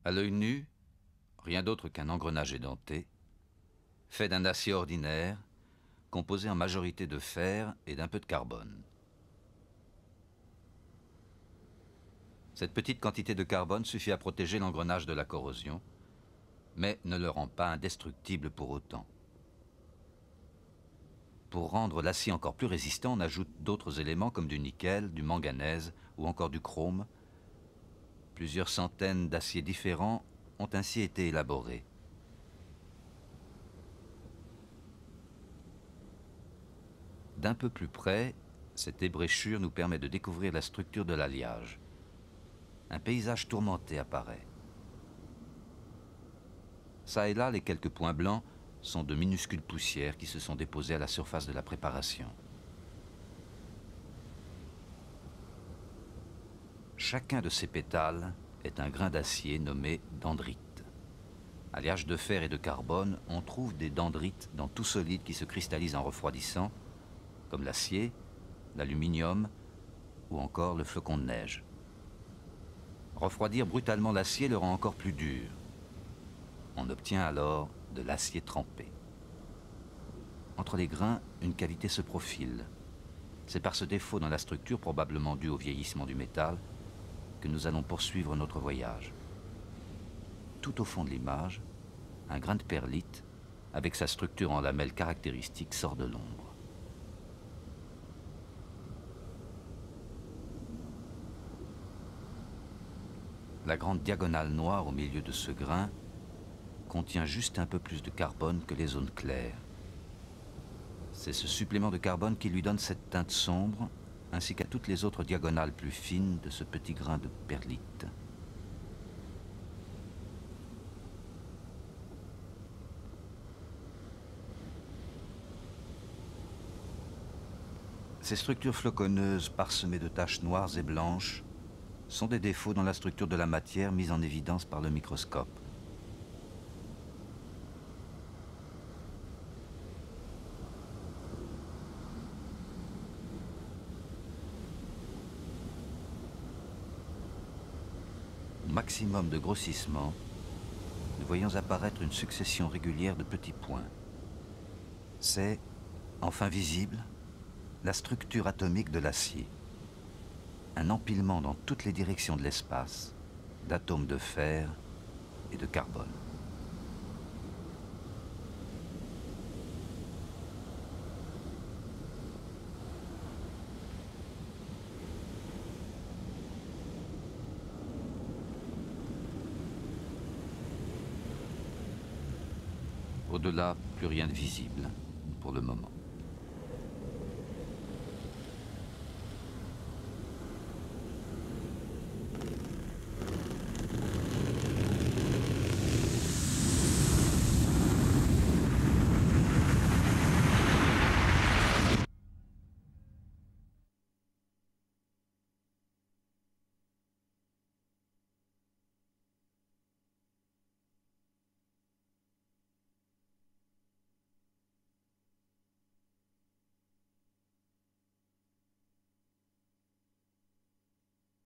À l'œil nu, rien d'autre qu'un engrenage édenté, fait d'un acier ordinaire, composé en majorité de fer et d'un peu de carbone. Cette petite quantité de carbone suffit à protéger l'engrenage de la corrosion, mais ne le rend pas indestructible pour autant. Pour rendre l'acier encore plus résistant, on ajoute d'autres éléments comme du nickel, du manganèse ou encore du chrome. Plusieurs centaines d'aciers différents ont ainsi été élaborés. D'un peu plus près, cette ébréchure nous permet de découvrir la structure de l'alliage. Un paysage tourmenté apparaît. Ça et là, les quelques points blancs sont de minuscules poussières qui se sont déposées à la surface de la préparation. Chacun de ces pétales est un grain d'acier nommé dendrite. Alliage de fer et de carbone, on trouve des dendrites dans tout solide qui se cristallise en refroidissant, comme l'acier, l'aluminium ou encore le flocon de neige. Refroidir brutalement l'acier le rend encore plus dur. On obtient alors de l'acier trempé. Entre les grains, une cavité se profile. C'est par ce défaut dans la structure, probablement dû au vieillissement du métal, que nous allons poursuivre notre voyage. Tout au fond de l'image, un grain de perlite, avec sa structure en lamelles caractéristique, sort de l'ombre. La grande diagonale noire au milieu de ce grain contient juste un peu plus de carbone que les zones claires. C'est ce supplément de carbone qui lui donne cette teinte sombre, ainsi qu'à toutes les autres diagonales plus fines de ce petit grain de perlite. Ces structures floconneuses parsemées de taches noires et blanches sont des défauts dans la structure de la matière mise en évidence par le microscope. Au maximum de grossissement, nous voyons apparaître une succession régulière de petits points. C'est, enfin visible, la structure atomique de l'acier. Un empilement dans toutes les directions de l'espace d'atomes de fer et de carbone. Au-delà, plus rien de visible pour le moment.